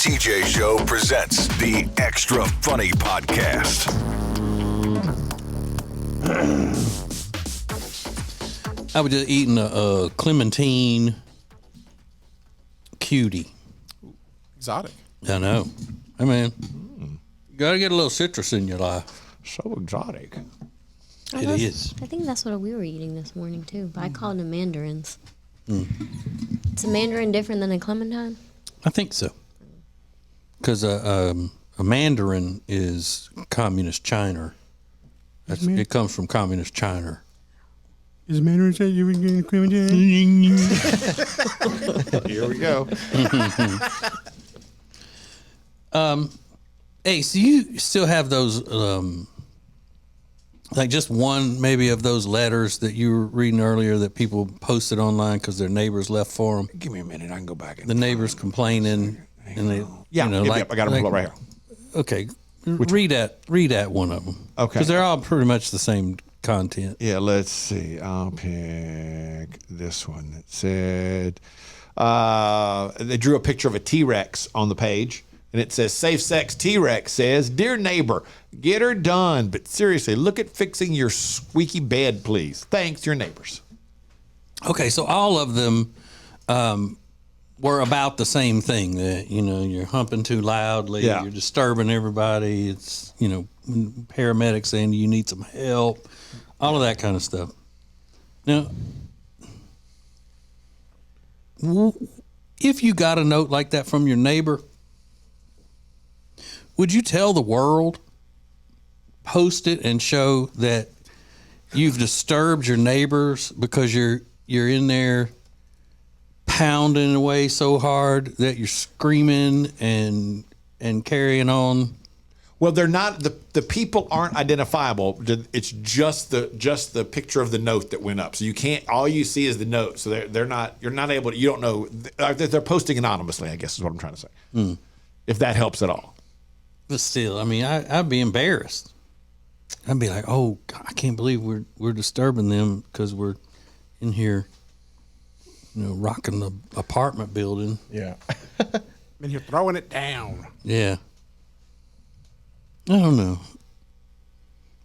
TJ Show presents the Extra Funny Podcast. I was just eating a Clementine cutie. Exotic. I know. Hey, man. You got to get a little citrus in your life. So exotic. It is. I think that's what we were eating this morning, too. But I called them mandarins. It's a mandarin different than a clementine? I think so. Because a mandarin is communist China. It comes from communist China. Is Mandarin say you were getting Clementine? Here we go. Hey, so you still have those, like just one maybe of those letters that you were reading earlier that people posted online because their neighbors left for them? Give me a minute. I can go back. The neighbors complaining, and they, Yeah, you know, yep, I got them pulled up right here. Okay, read at one of them. Okay. Because they're all pretty much the same content. Yeah, let's see. I'll pick this one. It said they drew a picture of a T-Rex on the page, and it says, "Safe Sex T-Rex says, dear neighbor, get her done, but seriously, look at fixing your squeaky bed, please. Thanks, your neighbors." Okay, so all of them were about the same thing. That, you know, you're humping too loudly, Yeah. you're disturbing everybody. It's, you know, paramedics saying you need some help, all of that kind of stuff. Now, if you got a note like that from your neighbor, would you tell the world, post it, and show that you've disturbed your neighbors because you're in there pounding away so hard that you're screaming and carrying on? Well, they're not, the people aren't identifiable. It's just the picture of the note that went up. So you can't, all you see is the note. So they're not, you're not able to, you don't know, they're posting anonymously, I guess is what I'm trying to say. If that helps at all. But still, I mean, I'd be embarrassed. I'd be like, oh, God, I can't believe we're disturbing them because we're in here, you know, rocking the apartment building. Yeah. And you're throwing it down. Yeah. I don't know.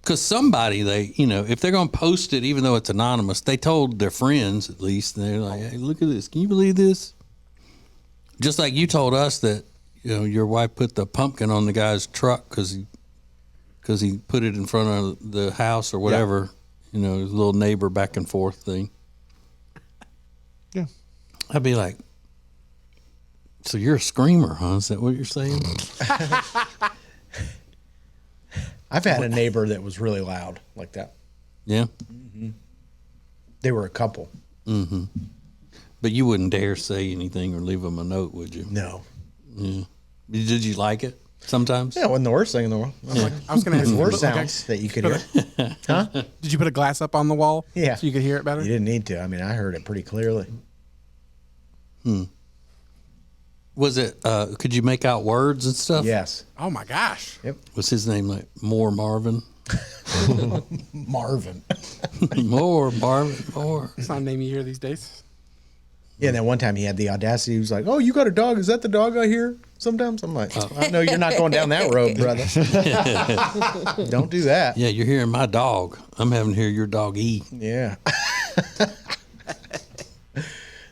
Because somebody, they, you know, if they're going to post it, even though it's anonymous, they told their friends at least. They're like, hey, look at this. Can you believe this? Just like you told us that, you know, your wife put the pumpkin on the guy's truck because he put it in front of the house or whatever. Yeah. You know, his little neighbor back and forth thing. Yeah. I'd be like, so you're a screamer, huh? Is that what you're saying? I've had a neighbor that was really loud like that. Yeah. Mm-hmm. They were a couple. Mm-hmm. But you wouldn't dare say anything or leave them a note, would you? No. Yeah. Did you like it sometimes? Yeah, it wasn't the worst thing in the world. I was going to ask There's you, worse okay. sounds that you could hear. Huh? Did you put a glass up on the wall? Yeah. So you could hear it better? You didn't need to. I mean, I heard it pretty clearly. Was it, could you make out words and stuff? Yes. Oh, my gosh. Yep. Was his name like More Marvin? Marvin. More Marvin, more. It's not a name you hear these days. Yeah, and then one time he had the audacity. He was like, "Oh, you got a dog? Is that the dog I hear sometimes?" I'm like, "I know you're not going down that road, brother. Don't do that." Yeah, you're hearing my dog. I'm having to hear your dog eat. Yeah.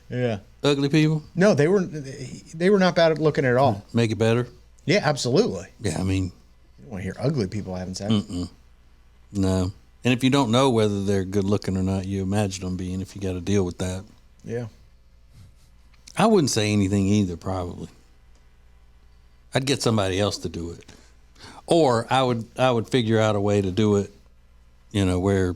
Yeah. Ugly people? No, they were not bad at looking at all. Make it better? Yeah, absolutely. Yeah, I mean, You don't want to hear ugly people having sex. no. And if you don't know whether they're good looking or not, you imagine them being if you got to deal with that. Yeah. I wouldn't say anything either, probably. I'd get somebody else to do it. Or I would figure out a way to do it, you know, where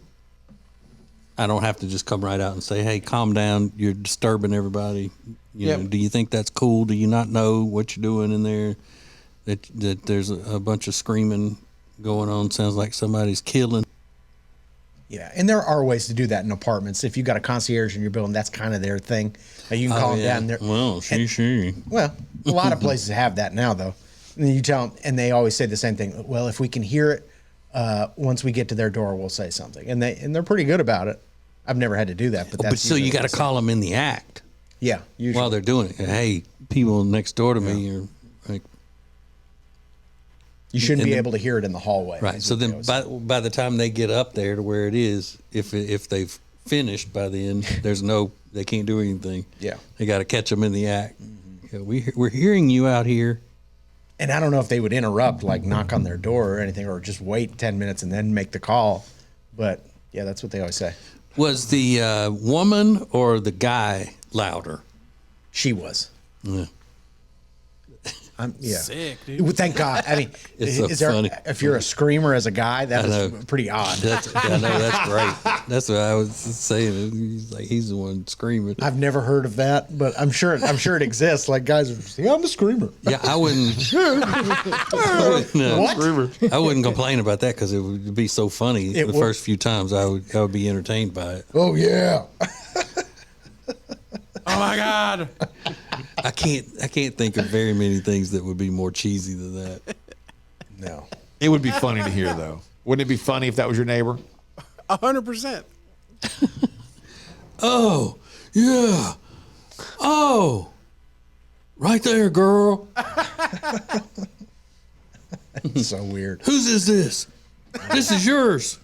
I don't have to just come right out and say, hey, calm down, you're disturbing everybody. You know, do you think that's cool? Do you not know what you're doing in there? That there's a bunch of screaming going on. Sounds like somebody's killing. Yeah, and there are ways to do that in apartments. If you got a concierge in your building, that's kind of their thing. You can call them down there. Well, she. Well, a lot of places have that now, though. And you tell them, and they always say the same thing. Well, if we can hear it, once we get to their door, we'll say something. And they're pretty good about it. I've never had to do that, but that's so you got to call them in the act. Yeah, usually. While they're doing it. Hey, people next door to me are like You shouldn't And be then- able to hear it in the hallway. Right. is So what they then always say. by the time they get up there to where it is, if they've finished by then, they can't do anything. Yeah. They got to catch them in the act. Yeah, we're hearing you out here. And I don't know if they would interrupt, like knock on their door or anything, or just wait 10 minutes and then make the call. But yeah, that's what they always say. Was the woman or the guy louder? She was. Yeah. Yeah. Sick, dude. Well, thank God. I mean, It's so funny. if you're a screamer as a guy, that I is know. pretty odd. I know, that's great. That's what I was saying. He's the one screaming. I've never heard of that, but I'm sure it exists. Like guys are just, yeah, I'm a screamer. Yeah, I wouldn't. What? I wouldn't complain about that because it would be so funny. It The would. first few times, I would be entertained by it. Oh yeah. Oh my God. I can't think of very many things that would be more cheesy than that. No. It would be funny to hear, though. Wouldn't it be funny if that was your neighbor? 100%. Oh, yeah. Oh, right there, girl. So weird. Whose is this? This is yours.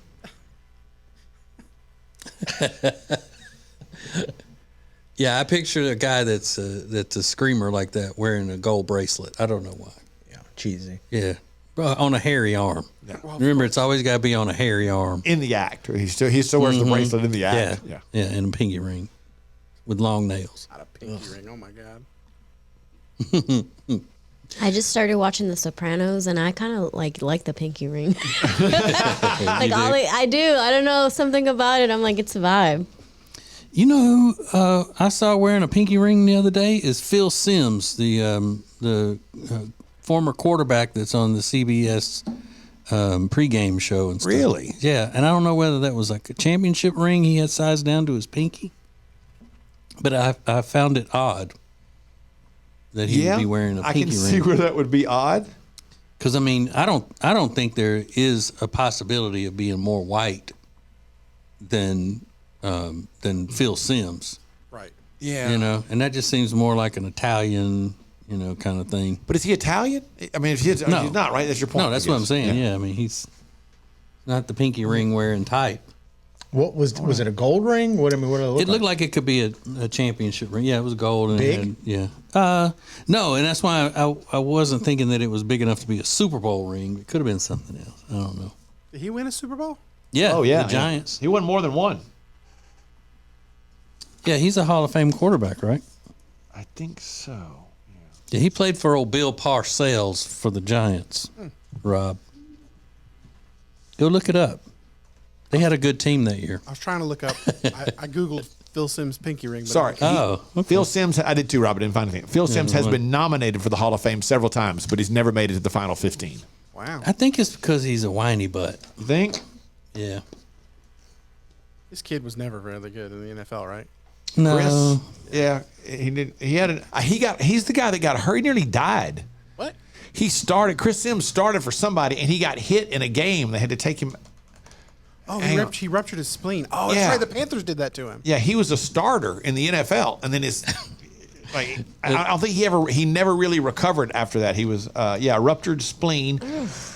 Yeah, I picture a guy that's a screamer like that wearing a gold bracelet. I don't know why. Yeah, cheesy. Yeah, on a hairy arm. Remember, it's always got to be on a hairy arm. In the act. He still wears the bracelet in the act. Yeah, and a pinky ring with long nails. Not a pinky ring. Oh my God. I just started watching The Sopranos, and I kind of like the pinky ring. Like I do. I don't know, something about it. I'm like, it's a vibe. You know who I saw wearing a pinky ring the other day is Phil Simms, the former quarterback that's on the CBS pregame show and stuff. Really? Yeah, and I don't know whether that was like a championship ring he had sized down to his pinky, but I found it odd that he would be wearing a I pinky can ring. see where that would be odd. Because I mean, I don't think there is a possibility of being more white than Phil Simms. Right. Yeah. You know, and that just seems more like an Italian, kind of thing. But is he Italian? I mean, if he's not, right? That's your point. No, that's I what I'm guess. saying. Yeah, I mean, he's not the pinky ring wearing type. What was it? A gold ring? What did it look It looked like it could be a championship ring. Yeah, it was gold. And Big? It had, yeah. No, and that's why I wasn't thinking that it was big enough to be a Super Bowl ring. It could have been something else. I don't know. Did he win a Super Bowl? Yeah. Oh yeah, The Giants. He won more than one. Yeah, he's a Hall of Fame quarterback, right? I think so. Yeah, he played for old Bill Parcells for the Giants. Rob, go look it up. They had a good team that year. I was trying to look up. I Googled Phil Simms' pinky ring. But Sorry. Oh, okay. Phil Simms, I did too, Robert. Didn't find anything. Phil Simms has been nominated for the Hall of Fame several times, but he's never made it to the final 15. Wow. I think it's because he's a whiny butt. You think? Yeah. This kid was never really good in the NFL, right? No. Chris? Yeah, he did. He had. He's the guy that got hurt. He nearly died. What? Chris Simms started for somebody, and he got hit in a game. They had to take him. Oh, Hang on. he ruptured his spleen. Oh, that's Yeah. right. The Panthers did that to him. Yeah, he was a starter in the NFL, and then his. Like, I don't think he never really recovered after that. He was, ruptured spleen.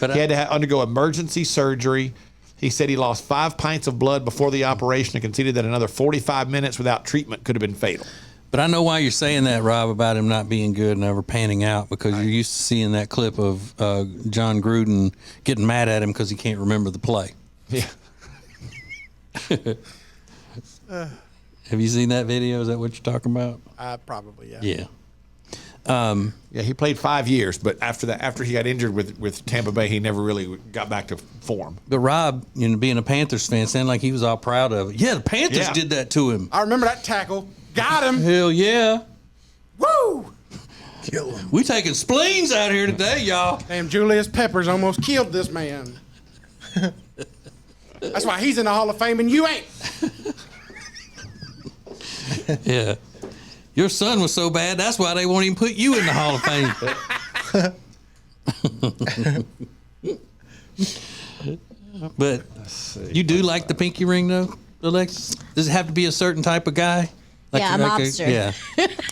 But He had to undergo emergency surgery. He said he lost 5 pints of blood before the operation and conceded that another 45 minutes without treatment could have been fatal. But I know why you're saying that, Rob, about him not being good and never panning out, because you're used to seeing that clip of John Gruden getting mad at him because he can't remember the play. Yeah. Have you seen that video? Is that what you're talking about? Probably, yeah. Yeah. Yeah, he played 5 years, but after he got injured with Tampa Bay, he never really got back to form. But Rob, being a Panthers fan, sounded like he was all proud of it. Yeah, the Panthers Yeah. did that to him. I remember that tackle. Got him. Hell yeah. Woo! We taking spleens out here today, y'all. Damn, Julius Peppers almost killed this man. That's why he's in the Hall of Fame and you ain't. Yeah. Your son was so bad, that's why they won't even put you in the Hall of Fame. But you do like the pinky ring, though, Alexis? Does it have to be a certain type of guy? Yeah, a mobster. Yeah,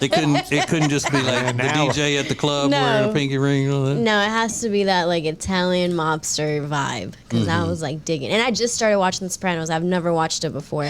it couldn't just be like the now- DJ at the club No. wearing a pinky ring and all that. No, it has to be that like Italian mobster vibe because I was like digging, and I just started watching The Sopranos. I've never watched it before,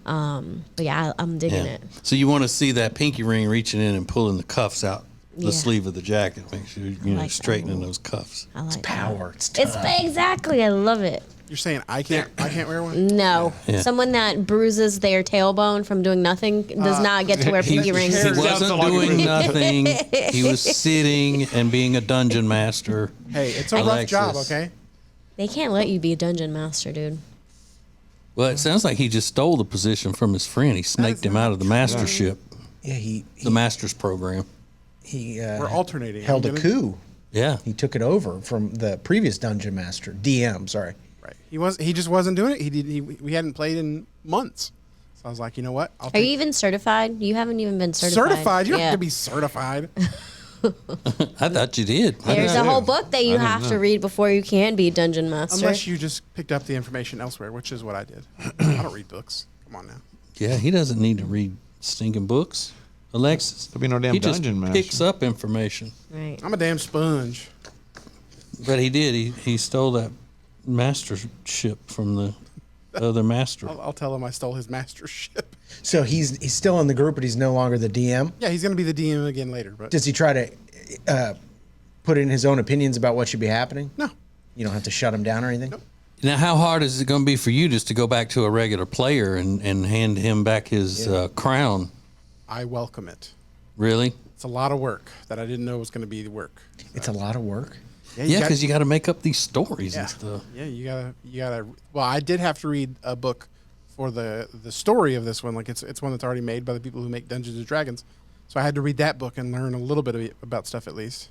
but yeah, I'm digging it. So you want to see that pinky ring reaching in and pulling the cuffs out the Yeah. sleeve of the jacket. Make sure you're like that. straightening those cuffs. I like Power. It's that. It's exactly. I love it. You're saying I can't wear one? No, Yeah. someone that bruises their tailbone from doing nothing does not get to wear pinky rings. He wasn't doing nothing. He was sitting and being a dungeon master. Hey, it's a rough Alexis. job, okay? They can't let you be a dungeon master, dude. Well, it sounds like he just stole the position from his friend. He snaked him out of the mastership, Yeah, the master's program. he We're alternating. held a I'm getting- coup. Yeah. He took it over from the previous dungeon master, DM. Sorry. Right. He just wasn't doing it. We hadn't played in months. So I was like, you know what? Are you even certified? You haven't even been certified. certified? You don't Yeah. have to be certified. I thought you did. There's a whole book that you have to read before you can be dungeon master. Unless you just picked up the information elsewhere, which is what I did. I don't read books. Come on now. Yeah, he doesn't need to read stinking books. Alexis. There'll be no damn he just dungeon master. picks up information. Right. I'm a damn sponge. But he did. He stole that mastership from the other master. I'll tell him I stole his mastership. So he's still in the group, but he's no longer the DM. Yeah, he's going to be the DM again later. But Does he try to put in his own opinions about what should be happening? no. You don't have to shut him down or anything? Now, how hard is it going to be for you just to go back to a regular player and hand him back his crown? I welcome it. Really? It's a lot of work that I didn't know was going to be the work. It's a lot of work. Yeah, because you got to make up these stories and stuff. Yeah, you gotta. Well, I did have to read a book for the story of this one. Like it's one that's already made by the people who make Dungeons and Dragons. So I had to read that book and learn a little bit about stuff at least.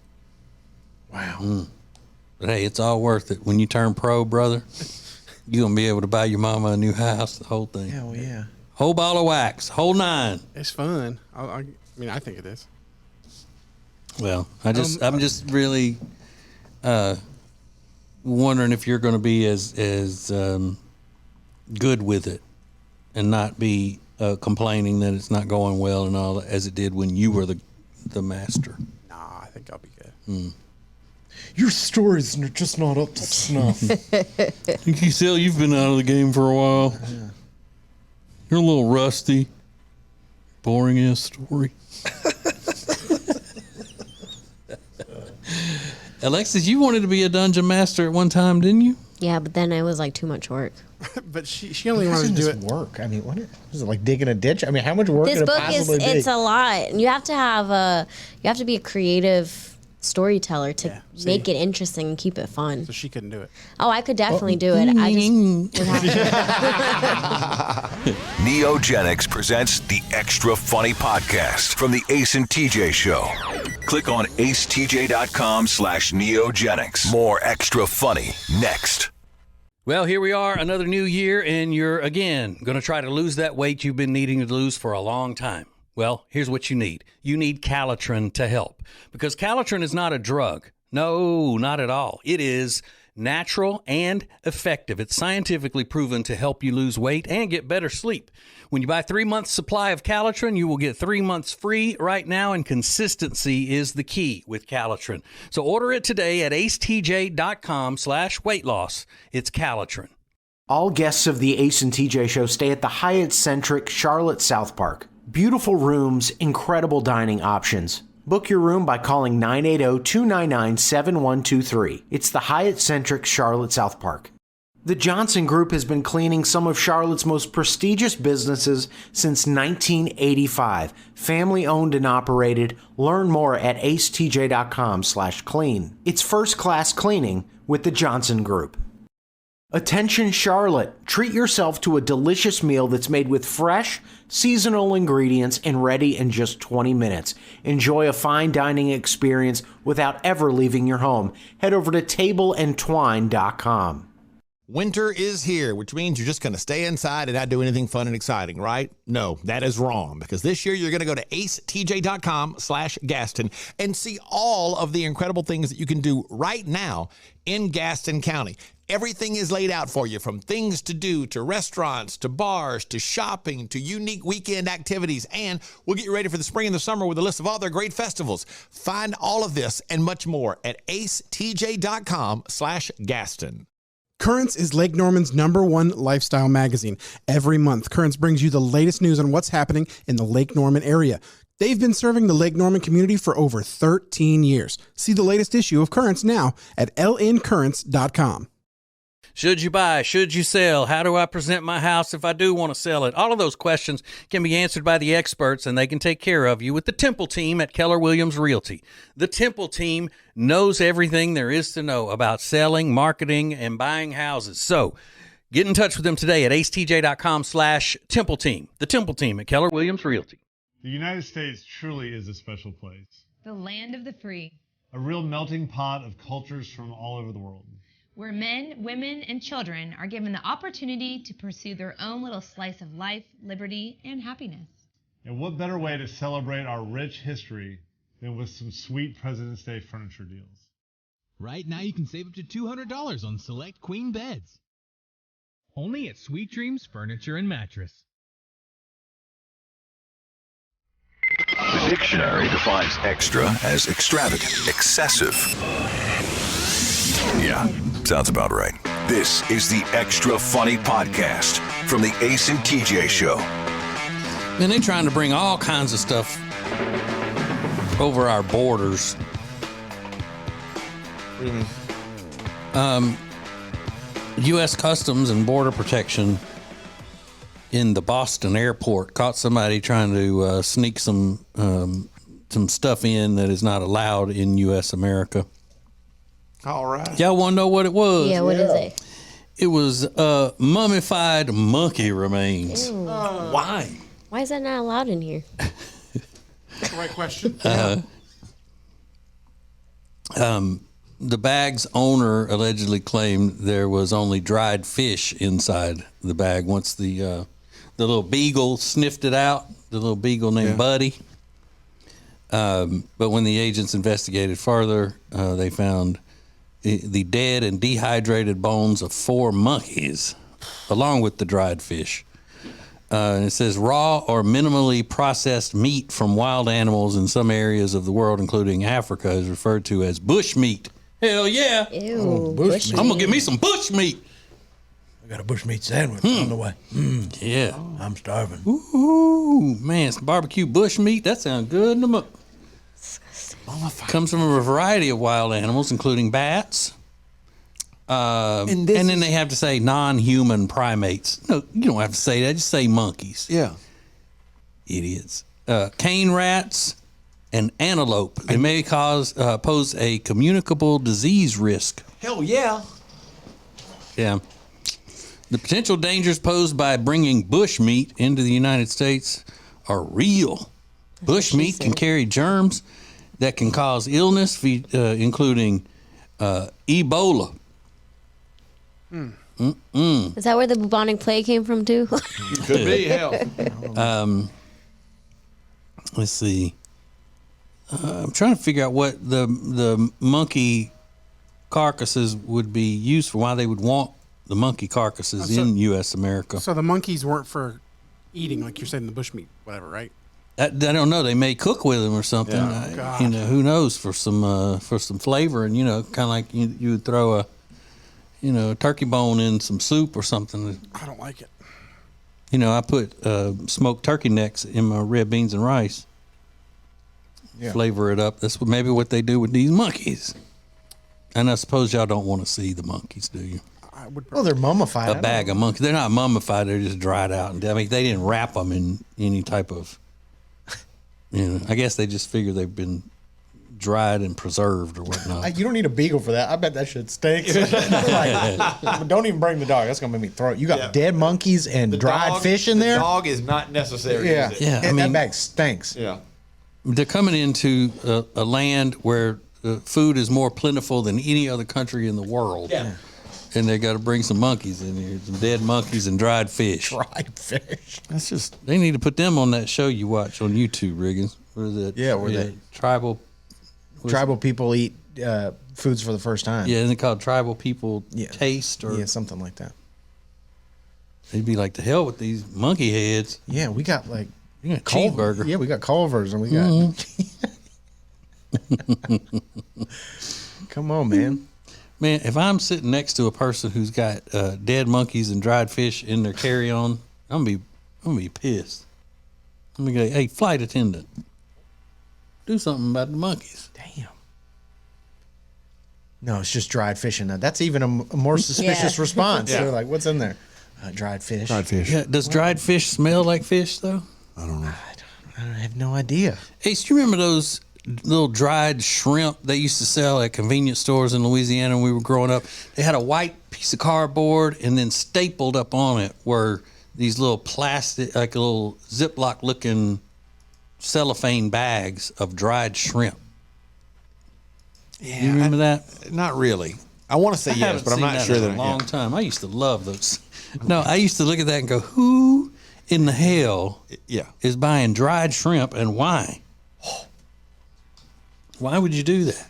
Wow. But hey, it's all worth it. When you turn pro, brother, you're going to be able to buy your mama a new house, the whole thing. Hell yeah. Whole ball of wax, whole nine. It's fun. I mean, I think it is. Well, I'm just really wondering if you're going to be as good with it and not be complaining that it's not going well and all that as it did when you were the master. Nah, I think I'll be good. Your story's just not up to snuff. You've been out of the game for a while. You're a little rusty. Boring ass story. Alexis, you wanted to be a dungeon master at one time, didn't you? Yeah, but then it was like too much work. But she only How wanted does to do this it. work? I mean, what is it like digging a ditch? I mean, how much work This could it book is possibly be? it's a lot. You have to have be a creative storyteller to make it interesting and keep it fun. So she couldn't do it. Oh, I could definitely do it. I just would have to. Neogenics presents the Extra Funny Podcast from the Ace and TJ Show. Click on acetj.com/neogenics. More Extra Funny next. Well, here we are, another new year, and you're again going to try to lose that weight you've been needing to lose for a long time. Well, here's what you need. You need Calitrin to help, because Calitrin is not a drug. No, not at all. It is natural and effective. It's scientifically proven to help you lose weight and get better sleep. When you buy 3 months supply of Calitrin, you will get 3 months free right now, and consistency is the key with Calitrin. So order it today at acetj.com/weight loss. It's Calitrin. All guests of the Ace and TJ Show stay at the Hyatt-centric Charlotte South Park. Beautiful rooms, incredible dining options. Book your room by calling 980-299-7123. It's the Hyatt-centric Charlotte South Park. The Johnson Group has been cleaning some of Charlotte's most prestigious businesses since 1985. Family owned and operated. Learn more at acetj.com/clean. It's first-class cleaning with the Johnson Group. Attention Charlotte, treat yourself to a delicious meal that's made with fresh, seasonal ingredients and ready in just 20 minutes. Enjoy a fine dining experience without ever leaving your home. Head over to tableandtwine.com. Winter is here, which means you're just going to stay inside and not do anything fun and exciting, right? No, that is wrong, because this year you're going to go to acetj.com/Gaston and see all of the incredible things that you can do right now in Gaston County. Everything is laid out for you, from things to do, to restaurants, to bars, to shopping, to unique weekend activities. And we'll get you ready for the spring and the summer with a list of all their great festivals. Find all of this and much more at acetj.com/Gaston. Currents is Lake Norman's #1 lifestyle magazine. Every month, Currents brings you the latest news on what's happening in the Lake Norman area. They've been serving the Lake Norman community for over 13 years. See the latest issue of Currents now at lncurrents.com. Should you buy? Should you sell? How do I present my house if I do want to sell it? All of those questions can be answered by the experts, and they can take care of you with the Temple team at Keller Williams Realty. The Temple team knows everything there is to know about selling, marketing, and buying houses. So get in touch with them today at acetj.com/Temple team. The Temple team at Keller Williams Realty. The United States truly is a special place. The land of the free. A real melting pot of cultures from all over the world. Where men, women, and children are given the opportunity to pursue their own little slice of life, liberty, and happiness. And what better way to celebrate our rich history than with some sweet President's Day furniture deals? Right now you can save up to $200 on select queen beds. Only at Sweet Dreams Furniture and Mattress. The dictionary defines extra as extravagant, excessive. Yeah, sounds about right. This is the Extra Funny Podcast from the Ace and TJ Show. Man, they're trying to bring all kinds of stuff over our borders. U.S. Customs and Border Protection in the Boston airport caught somebody trying to sneak some stuff in that is not allowed in U.S. America. All right. Y'all want to know what it was? Yeah, what is it? It was mummified monkey remains. Why? Why is that not allowed in here? That's the right question. The bag's owner allegedly claimed there was only dried fish inside the bag. Once the little beagle sniffed it out, the little beagle named Buddy. But when the agents investigated further, they found the dead and dehydrated bones of 4 monkeys, along with the dried fish. And it says raw or minimally processed meat from wild animals in some areas of the world, including Africa, is referred to as bush meat. Hell yeah. Ew, bush I'm going to get me some bush meat. I got a bushmeat sandwich on the way. Yeah. I'm starving. Ooh, man, some barbecue bush meat. That sounds good in the muck. Comes from a variety of wild animals, including bats. And then they have to say non-human primates. No, you don't have to say that. Just say monkeys. Yeah. Idiots. Cane rats and antelope. They may pose a communicable disease risk. Hell yeah. Yeah. The potential dangers posed by bringing bush meat into the United States are real. Bush meat can carry germs that can cause illness, including Ebola. Is that where the bubonic plague came from too? Could be, hell. Let's see. I'm trying to figure out what the monkey carcasses would be used for, why they would want the monkey carcasses in U.S. America. So the monkeys weren't for eating, like you're saying, the bushmeat, whatever, right? I don't know. They may cook with them or something. Yeah. Who knows, for some flavor, and kind of like you would throw a turkey bone in some soup or something. I don't like it. I put smoked turkey necks in my red beans and rice. Yeah. Flavor it up. That's maybe what they do with these monkeys. And I suppose y'all don't want to see the monkeys, do you? Well, they're mummified. A bag of monkeys. They're not mummified. They're just dried out. I mean, they didn't wrap them in any type of. I guess they just figure they've been dried and preserved or whatnot. You don't need a beagle for that. I bet that shit stinks. Don't even bring the dog. That's gonna make me throw it. You got dead monkeys and dried fish in there. The dog is not necessary. Yeah, Is it? Yeah. that bag stinks. Yeah. They're coming into a land where food is more plentiful than any other country in the world. Yeah. and they got to bring some monkeys in here, some dead monkeys and dried fish. Dried fish. That's just. They need to put them on that show you watch on YouTube, Riggins. What is it? Yeah, where they tribal people eat foods for the first time. Yeah, isn't it called Tribal People Taste or something like that? They'd be like, the hell with these monkey heads. Yeah, we got like cheeseburger. Yeah, we got Culver's and we got. Come on, man. Man, if I'm sitting next to a person who's got dead monkeys and dried fish in their carry-on, I'm gonna be pissed. I'm gonna go, hey, flight attendant, do something about the monkeys. Damn. No, it's just dried fish in that. That's even a more suspicious response. Yeah. They're like, what's in there? Dried fish. Dried fish. Yeah, does dried fish smell like fish though? I don't know. I have no idea. Hey, do you remember those little dried shrimp they used to sell at convenience stores in Louisiana when we were growing up? They had a white piece of cardboard and then stapled up on it were these little plastic, like little Ziploc looking cellophane bags of dried shrimp. Yeah, You remember that? Not really. I want to say yes, but I'm not sure in that a long time. I used to love those. No, I used to look at that and go, who in the hell is buying dried shrimp and why? Why would you do that?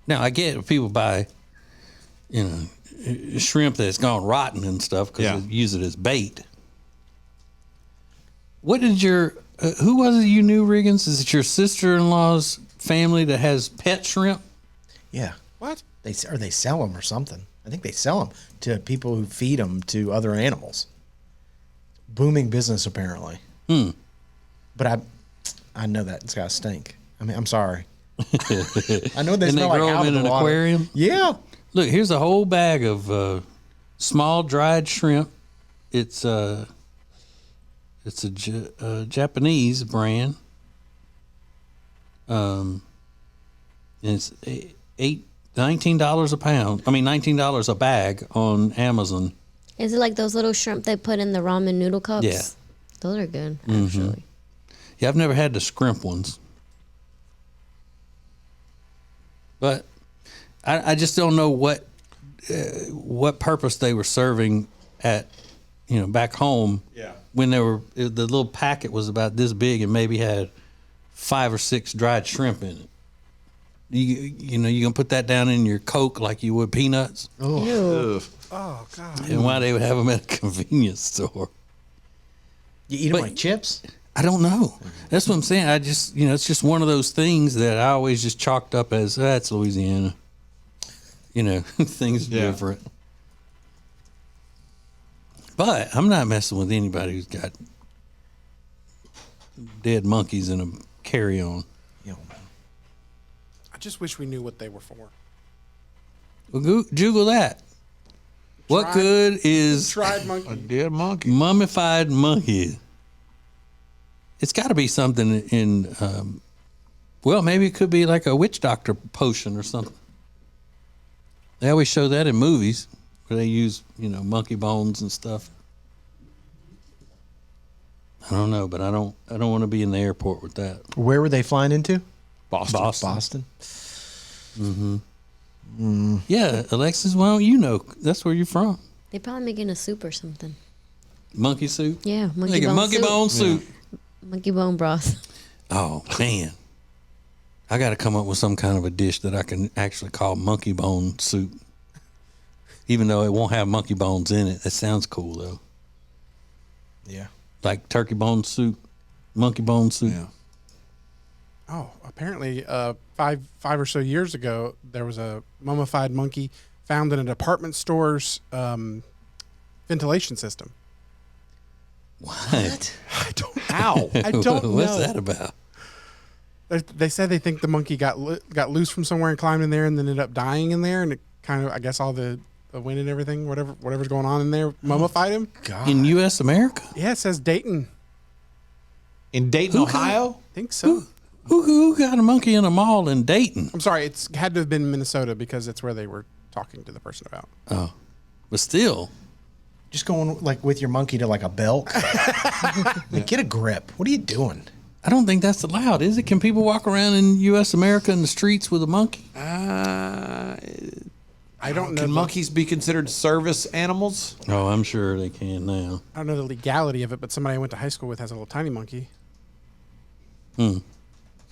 Now, I get if people buy, shrimp that's gone rotten and stuff because they use it as bait. What did who was it you knew, Riggins? Is it your sister-in-law's family that has pet shrimp? Yeah. What? They sell them or something. I think they sell them to people who feed them to other animals. Booming business, apparently. But I know that it's got to stink. I mean, I'm sorry. I know they and smell they like grow out them of in the an water. aquarium? Yeah. Look, here's a whole bag of small dried shrimp. It's a Japanese brand. And it's $19 a pound. I mean, $19 a bag on Amazon. Is it like those little shrimp they put in the ramen noodle cups? Yeah. Those are good, actually. Yeah, I've never had the scrimp ones. But I just don't know what purpose they were serving at, back home. Yeah. When the little packet was about this big and maybe had 5 or 6 dried shrimp in it. You gonna put that down in your Coke like you would peanuts? Oh, Oh, God. And why they would have them at a convenience store? You eat them like chips? I don't know. That's what I'm saying. I just, it's just one of those things that I always just chalked up as, that's Louisiana. Things are different. But I'm not messing with anybody who's got dead monkeys in a carry-on. I just wish we knew what they were for. Well, Google that. What good is Dried monkey. A dead monkey. mummified monkey? It's got to be something in, maybe it could be like a witch doctor potion or something. They always show that in movies where they use, monkey bones and stuff. I don't know, but I don't want to be in the airport with that. Where were they flying into? Boston. Boston. Yeah, Alexis, why don't you know? That's where you're from. They probably making a soup or something. Monkey soup? Yeah, monkey Making bone monkey soup. bone soup. Monkey bone broth. Oh, man. I got to come up with some kind of a dish that I can actually call monkey bone soup. Even though it won't have monkey bones in it. That sounds cool, though. Yeah. Like turkey bone soup, monkey bone soup. Yeah. Oh, apparently, 5 or so years ago, there was a mummified monkey found in a department store's ventilation system. What? I don't know. I don't know. What's that about? They said they think the monkey got loose from somewhere and climbed in there and then ended up dying in there, and it kind of, I guess, all the wind and everything, whatever's going on in there, mummified him. God. In U.S. America? Yeah, it says Dayton. In Dayton, Ohio? I think so. Who got a monkey in a mall in Dayton? I'm sorry, it's had to have been Minnesota because it's where they were talking to the person about. Oh, but still. Just going like with your monkey to like a belt. Like, get a grip. What are you doing? I don't think that's allowed, is it? Can people walk around in U.S. America in the streets with a monkey? I don't know. Can monkeys be considered service animals? Oh, I'm sure they can now. I don't know the legality of it, but somebody I went to high school with has a little tiny monkey. Well,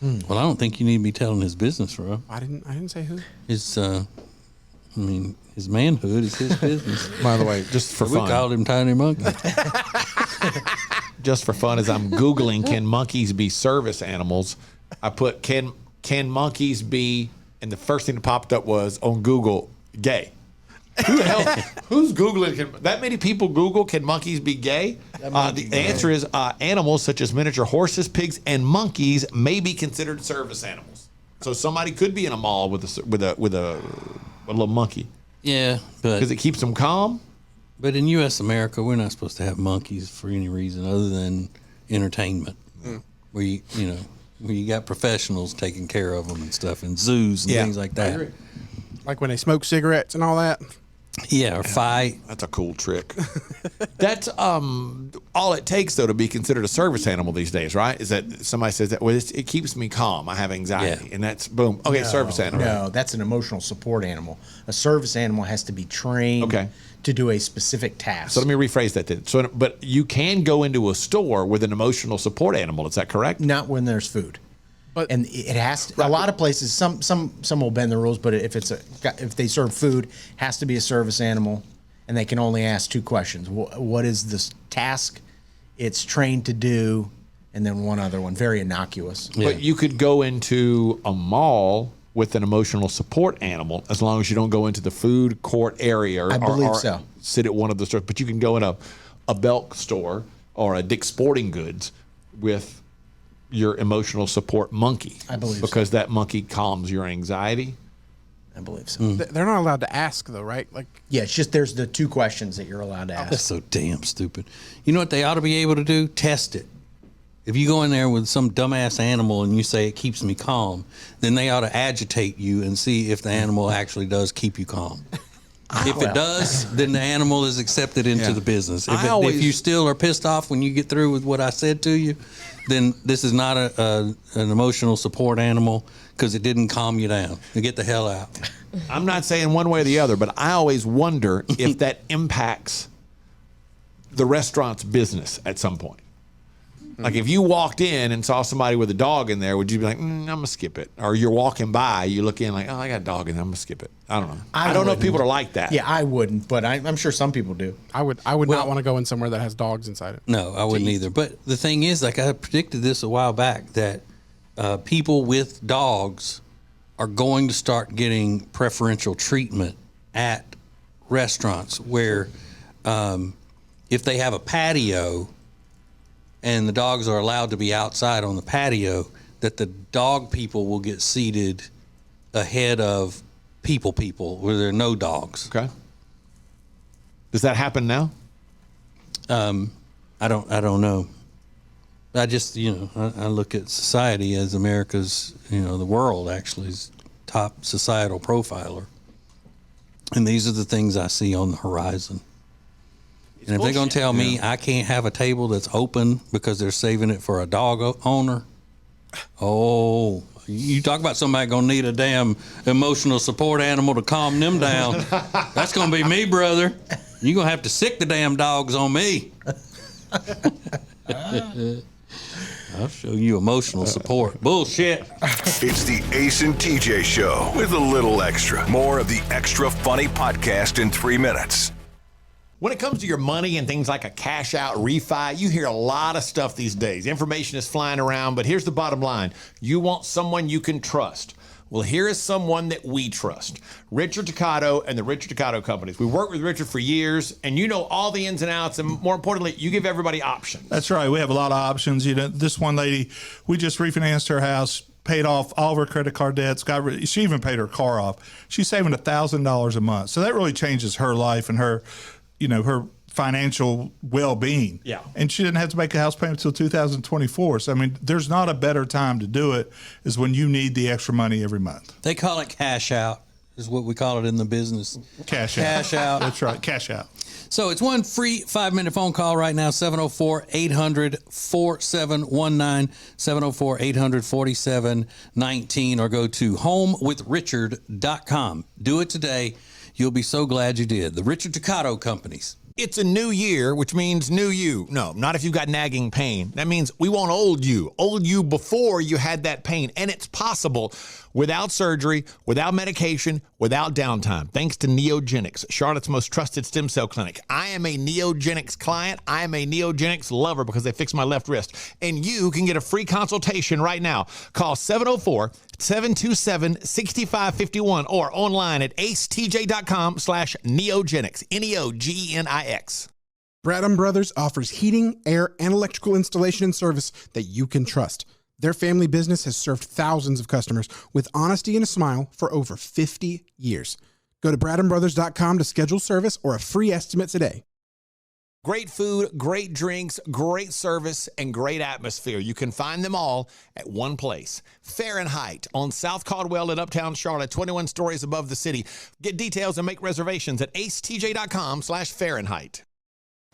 I don't think you need to be telling his business, Rob. I didn't say who. His manhood is his business. By the way, just for We fun. called him Tiny Monkey. Just for fun, as I'm Googling, can monkeys be service animals? I put, can monkeys be, and the first thing that popped up was on Google, gay. Who the hell, who's Googling? That many people Google, can monkeys be gay? The answer is animals such as miniature horses, pigs, and monkeys may be considered service animals. So somebody could be in a mall with a little monkey. Yeah, Because it keeps them calm. but in U.S. America, we're not supposed to have monkeys for any reason other than entertainment. Where you got professionals taking care of them and stuff, and zoos and things like that. Like when they smoke cigarettes and all that. Yeah, or fight. That's a cool trick. That's all it takes, though, to be considered a service animal these days, right? Is that somebody says that, well, it keeps me calm. I have anxiety. Yeah. And that's, boom. Okay, service animal. No, that's an emotional support animal. A service animal has to be trained to do a specific task. So let me rephrase that then. So, but you can go into a store with an emotional support animal. Is that correct? Not when there's food. And it has to, a lot of places. Some will bend the rules, but if they serve food, it has to be a service animal, and they can only ask 2 questions: what is this task it's trained to do, and then one other one, very innocuous. Yeah. But you could go into a mall with an emotional support animal as long as you don't go into the food court area or so. Sit at one of the stores. But you can go in a Belk store or a Dick's Sporting Goods with your emotional support monkey. I believe so. because that monkey calms your anxiety. I believe so. They're not allowed to ask though, right? Like, Yeah, it's just there's the 2 questions that you're allowed to ask. That's so damn stupid. You know what they ought to be able to do? Test it. If you go in there with some dumbass animal and you say it keeps me calm, then they ought to agitate you and see if the animal actually does keep you calm. If it does, then the animal is accepted into the business. If you still are pissed off when you get through with what I said to you, then this is not an emotional support animal because it didn't calm you down. You get the hell out. I'm not saying one way or the other, but I always wonder if that impacts the restaurant's business at some point. Like if you walked in and saw somebody with a dog in there, would you be like, I'm going to skip it? Or you're walking by, you look in like, oh, I got a dog in there, I'm going to skip it. I don't know. I don't know if people are like that. Yeah, I wouldn't, but I'm sure some people do. I would not want to go in somewhere that has dogs inside it. No, I wouldn't either. But the thing is, like I predicted this a while back, that people with dogs are going to start getting preferential treatment at restaurants where if they have a patio and the dogs are allowed to be outside on the patio, that the dog people will get seated ahead of people where there are no dogs. Okay. Does that happen now? I don't know. I just, I look at society as America's, the world actually is top societal profiler. And these are the things I see on the horizon. And if they're going to tell me I can't have a table that's open because they're saving it for a dog owner, oh, you talk about somebody going to need a damn emotional support animal to calm them down. That's going to be me, brother. You're going to have to sick the damn dogs on me. I'll show you emotional support. Bullshit. It's the Ace and TJ Show with a little extra. More of the extra funny podcast in 3 minutes. When it comes to your money and things like a cash out refi, you hear a lot of stuff these days. Information is flying around, but here's the bottom line. You want someone you can trust. Well, here is someone that we trust. Richard Toccato and the Richard Toccato Companies. We've worked with Richard for years, and you know all the ins and outs, and more importantly, you give everybody options. That's right. We have a lot of options. This one lady, we just refinanced her house, paid off all of her credit card debts. She even paid her car off. She's saving $1,000 a month. So that really changes her life and her financial well-being. Yeah. And she didn't have to make a house payment until 2024. So, there's not a better time to do it is when you need the extra money every month. They call it cash out. is what we call it in the business. Cash out. Cash out. That's right. Cash out. So it's one free 5-minute phone call right now, 704-800-4719, 704-800-4719, or go to homewithrichard.com. Do it today. You'll be so glad you did. The Richard Ducato Companies. It's a new year, which means new you. No, not if you've got nagging pain. That means we want old you before you had that pain. And it's possible without surgery, without medication, without downtime, thanks to Neogenics, Charlotte's most trusted stem cell clinic. I am a Neogenics client. I am a Neogenics lover because they fixed my left wrist. And you can get a free consultation right now. Call 704-727-6551 or online at acetj.com/neogenics, Neogenics. Bradham Brothers offers heating, air, and electrical installation and service that you can trust. Their family business has served thousands of customers with honesty and a smile for over 50 years. Go to bradhambrothers.com to schedule service or a free estimate today. Great food, great drinks, great service, and great atmosphere. You can find them all at one place. Fahrenheit on South Caldwell in Uptown Charlotte, 21 stories above the city. Get details and make reservations at acetj.com/Fahrenheit.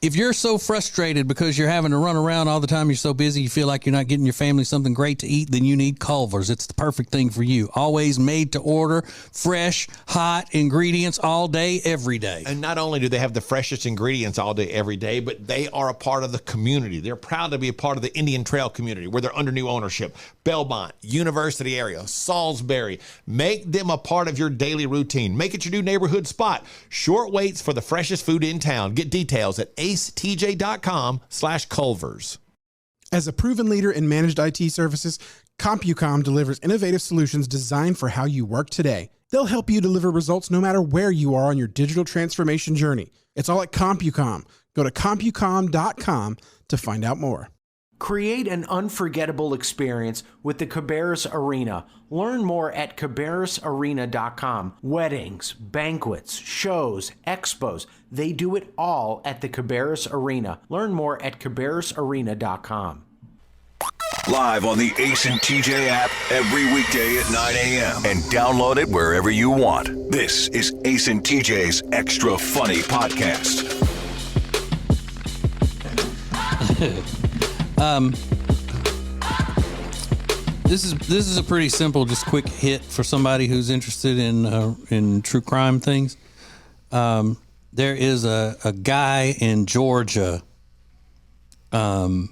If you're so frustrated because you're having to run around all the time, you're so busy, you feel like you're not getting your family something great to eat, then you need Culver's. It's the perfect thing for you. Always made to order, fresh, hot ingredients all day, every day. And not only do they have the freshest ingredients all day, every day, but they are a part of the community. They're proud to be a part of the Indian Trail community where they're under new ownership. Belmont, University area, Salisbury. Make them a part of your daily routine. Make it your new neighborhood spot. Short waits for the freshest food in town. Get details at acetj.com/Culver's. As a proven leader in managed IT services, CompuCom delivers innovative solutions designed for how you work today. They'll help you deliver results no matter where you are on your digital transformation journey. It's all at CompuCom. Go to CompuCom.com to find out more. Create an unforgettable experience with the Cabarrus Arena. Learn more at cabarrusarena.com. Weddings, banquets, shows, expos, they do it all at the Cabarrus Arena. Learn more at cabarrusarena.com. Live on the Ace and TJ app every weekday at 9 a.m. and download it wherever you want. This is Ace and TJ's Extra Funny Podcast. This is a pretty simple, just quick hit for somebody who's interested in true crime things. There is a guy in Georgia who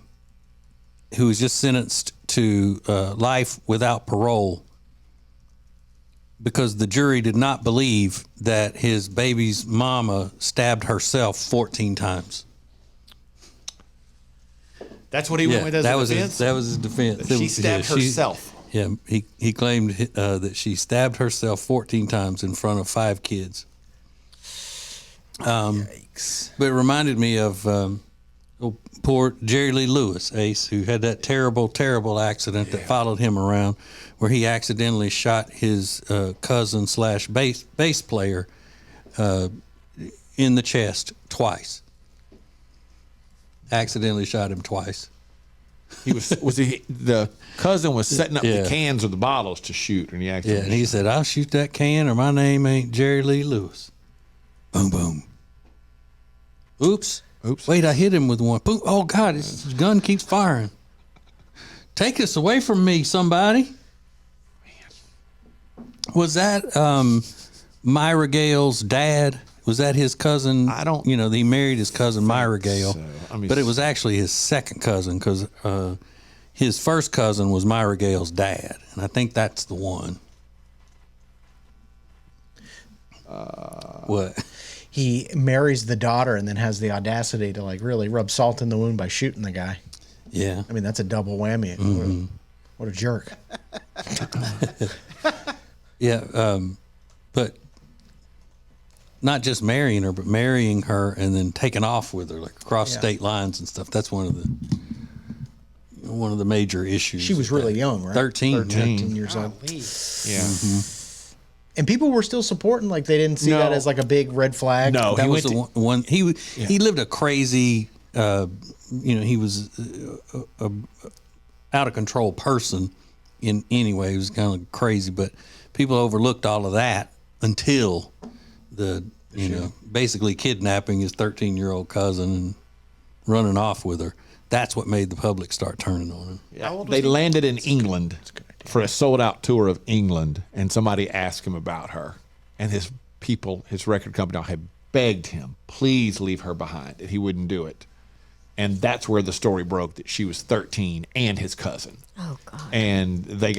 was just sentenced to life without parole because the jury did not believe that his baby's mama stabbed herself 14 times. That's what he went with as a defense? That was his defense. She stabbed herself. He claimed that she stabbed herself 14 times in front of 5 kids. Yikes. But it reminded me of poor Jery Lewis, Ace, who had that terrible, terrible accident that followed him around where he accidentally shot his cousin / bass player in the chest twice. Accidentally shot him twice. The cousin was setting up the cans or the bottles to shoot, and he accidentally and he said, "I'll shoot that can, or my name ain't Jery Lewis." Boom, boom. Oops. Wait, I hit him with one. Boom. Oh God, his gun keeps firing. Take this away from me, somebody. Man. Was that Myra Gail's dad? Was that his cousin? I don't. He married his cousin Myra Gail, so. But it was actually his second cousin because his first cousin was Myra Gail's dad, and I think that's the one. What? He marries the daughter and then has the audacity to really rub salt in the wound by shooting the guy. Yeah, I mean that's a double whammy. Mm-hmm. What a jerk. Yeah, but. Not just marrying her, but marrying her and then taking off with her, like across state lines and stuff. That's one of the major issues. She was really young, right? 13 years old. Yeah. Mm-hmm. And people were still supporting, they didn't see that as a big red flag. No, that was the one. He lived a crazy, he was a out of control person in any way. He was kind of crazy, but people overlooked all of that. until basically kidnapping his 13-year-old cousin and running off with her. That's what made the public start turning on him. Yeah, they landed in England for a sold-out tour of England, and somebody asked him about her, and his record company had begged him, please leave her behind, and he wouldn't do it. And that's where the story broke, that she was 13 and his cousin. Oh God! And they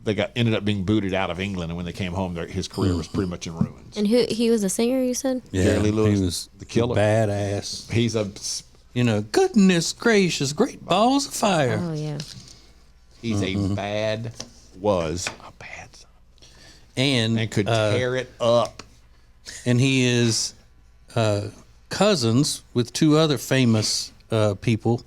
ended up being booted out of England, and when they came home, his career was pretty much in ruins. And he was a singer, you said? Yeah, Jery Lewis, he was the killer, badass. He's a goodness gracious, great balls of fire. Oh yeah. He's a bad son. And could tear it up. And he is cousins with two other famous people.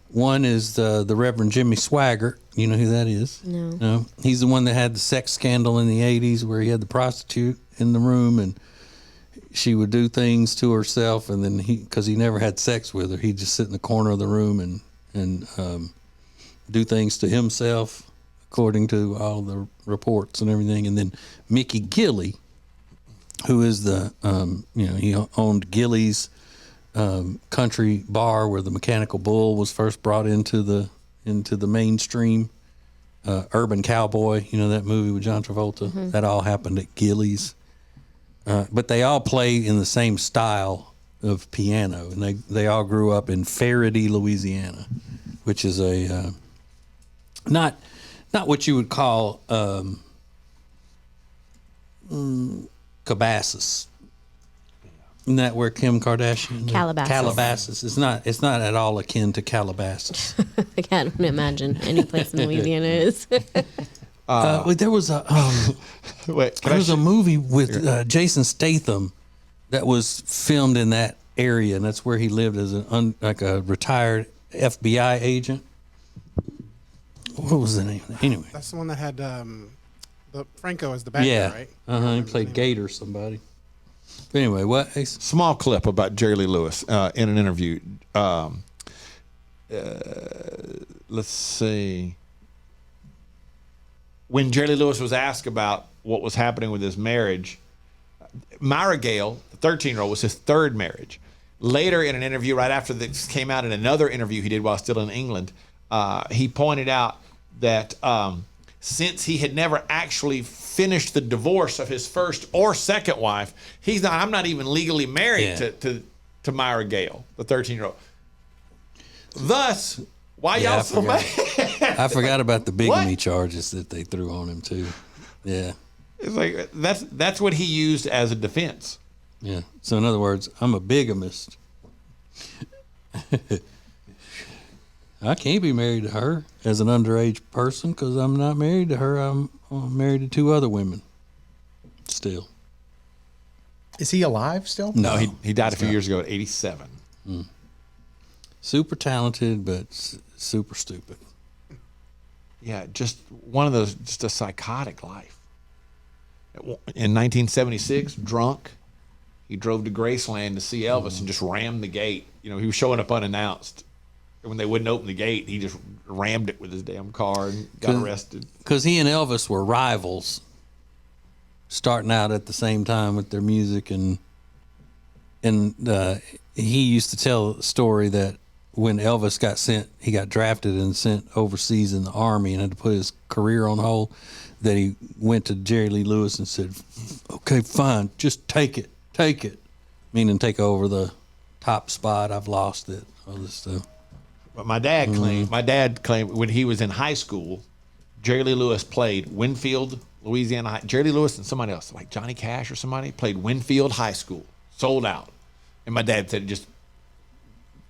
One is the Reverend Jimmy Swaggart. You know who that is? No. He's the one that had the sex scandal in the 80s where he had the prostitute in the room and she would do things to herself, and then because he never had sex with her, he'd just sit in the corner of the room and do things to himself, according to all the reports and everything. And then Mickey Gilly, who is he owned Gilly's country bar where the Mechanical Bull was first brought into the mainstream. Urban Cowboy, that movie with John Travolta, that all happened at Gilly's. But they all play in the same style of piano, and they all grew up in Faraday, Louisiana, which is a not what you would call Cabassus. Isn't that where Kim Kardashian? Calabasas. It's not at all akin to Calabasas. I can't imagine any place in Louisiana is. There was a movie with Jason Statham that was filmed in that area, and that's where he lived as a retired FBI agent. What was the name? Anyway, that's the one that had the Franco as the bad guy, right? He played Gator somebody. But anyway, what? Small clip about Jery Lewis in an interview. Let's see. When Jery Lewis was asked about what was happening with his marriage, Myra Gail, the 13-year-old, was his third marriage. Later in an interview, right after this came out in another interview he did while still in England, he pointed out that since he had never actually finished the divorce of his first or second wife, I'm not even legally married to Myra Gail, the 13-year-old. Thus, why y'all so mad? I forgot about the bigamy charges that they threw on him too. Yeah. It's like that's what he used as a defense. Yeah. So in other words, I'm a bigamist. I can't be married to her as an underage person because I'm not married to her. I'm married to two other women. Still. Is he alive still? No, he died a few years ago at 87. Super talented, but super stupid. Yeah, just one of those, just a psychotic life. In 1976, drunk, he drove to Graceland to see Elvis and just rammed the gate. He was showing up unannounced. When they wouldn't open the gate, he just rammed it with his damn car and got arrested. Because he and Elvis were rivals, starting out at the same time with their music, and he used to tell a story that when Elvis got he got drafted and sent overseas in the Army and had to put his career on hold, that he went to Jery Lee Lewis and said, "Okay, fine, just take it, meaning take over the top spot. I've lost it, all this stuff." But my dad claimed when he was in high school, Jery Lee Lewis played Winfield, Louisiana. Jery Lee Lewis and somebody else, like Johnny Cash or somebody, played Winfield High School, sold out. And my dad said it just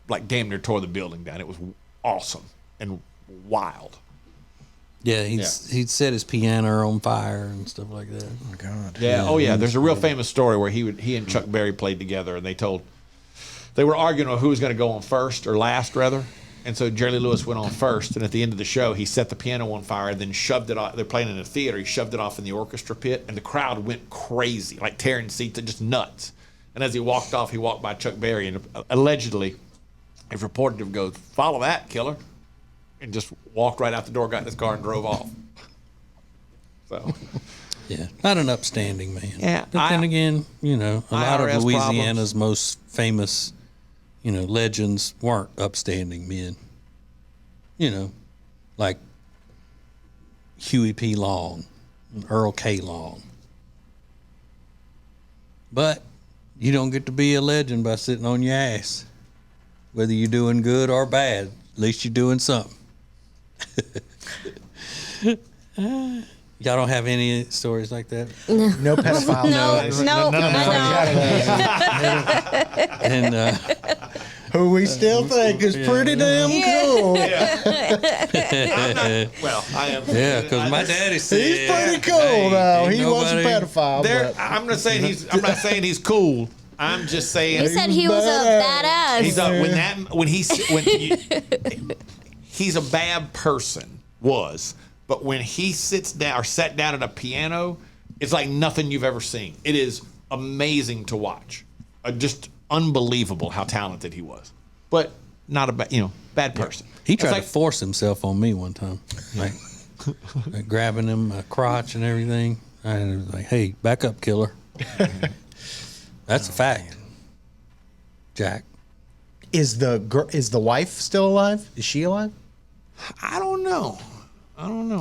like damn near tore the building down. It was awesome and wild. Yeah, he'd set his piano on fire and stuff like that. Oh my God. Yeah. Oh yeah. There's a real famous story where he and Chuck Berry played together, and they were arguing on who was going to go on first or last, rather. And so Jery Lee Lewis went on first, and at the end of the show, he set the piano on fire and then shoved it off. They're playing in a theater. He shoved it off in the orchestra pit, and the crowd went crazy, like tearing seats, just nuts. And as he walked off, he walked by Chuck Berry, and allegedly, if reported him, goes, "Follow that, killer," and just walked right out the door, got in his car, and drove off. So, Yeah, not an upstanding man. Yeah, but then again, a lot of IRS Louisiana's most famous, legends weren't upstanding men. Like Huey P. Long and Earl K. Long. But you don't get to be a legend by sitting on your ass, whether you're doing good or bad. At least you're doing something. Y'all don't have any stories like that? No pedophile. And who we still think is pretty damn cool. I am. Yeah, because my daddy said He's pretty cool though. He was a pedophile. I'm not saying he's cool. I'm just saying You said he was a badass. He's a bad person. But when he sits down or sat down at a piano, it's like nothing you've ever seen. It is amazing to watch. Just unbelievable how talented he was. But not a bad person. he tried to force himself on me one time, like grabbing him my crotch and everything. I was like, "Hey, back up, killer." That's a fact. Jack, is the wife still alive? Is she alive? I don't know.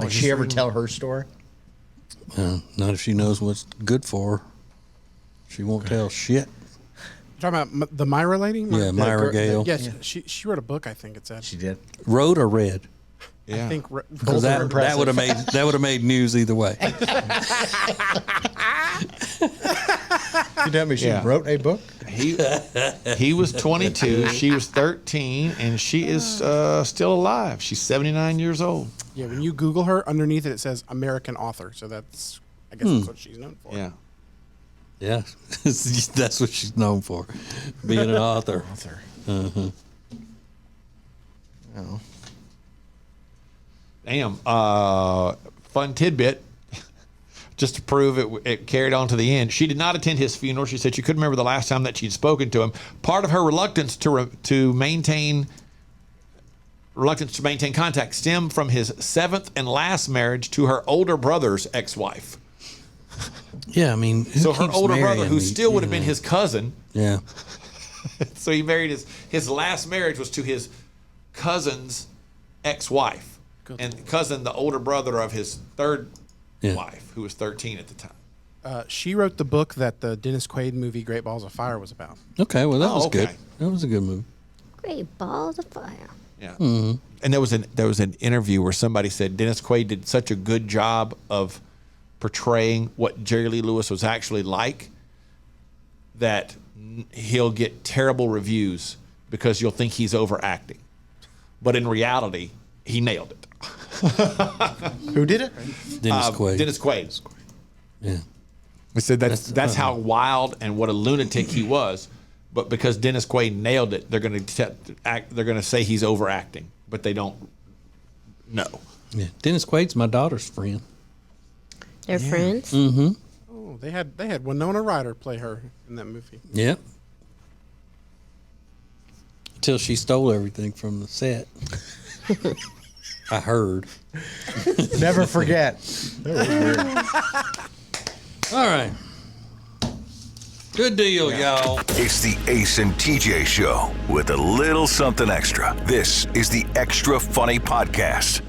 Did she ever tell her story? Not if she knows what's good for her. She won't tell shit. You're talking about the Myra lady? Yeah, Myra Gail. Yeah, she wrote a book, I think it said. She did. Wrote or read? Yeah. I think Because that would have made news either way. You tell me she wrote a book? He was 22, she was 13, and she is still alive. She's 79 years old. Yeah, when you Google her, underneath it says American author. So that's, I guess that's what she's known for. Yeah. Yeah, that's what she's known for, being an author. Oh. Damn. Fun tidbit. Just to prove it carried on to the end. She did not attend his funeral. She said she couldn't remember the last time that she'd spoken to him. Part of her reluctance to maintain contact stemmed from his seventh and last marriage to her older brother's ex-wife. Yeah, I mean, So her older brother, who still would have been his cousin. Yeah. So he married his last marriage was to his cousin's ex-wife. And cousin, the older brother of his third wife, who was 13 at the time. She wrote the book that the Dennis Quaid movie Great Balls of Fire was about. Okay, well, that was good. That was a good movie. Great balls of fire. Yeah. Mm-hmm. And there was an interview where somebody said Dennis Quaid did such a good job of portraying what Jery Lewis was actually like that he'll get terrible reviews because you'll think he's overacting. But in reality, he nailed it. Who did it? Dennis Quaid. Dennis Quaid. Yeah. I said that's how wild and what a lunatic he was. But because Dennis Quaid nailed it, they're going to say he's overacting, but they don't know. Yeah. Dennis Quaid's my daughter's friend. They're friends? Mm-hmm. Oh, they had Winona Ryder play her in that movie. Yep. Until she stole everything from the set. I heard. Never forget. That was weird. All right. Good deal, y'all. It's the Ace and TJ Show with a little something extra. This is the Extra Funny Podcast.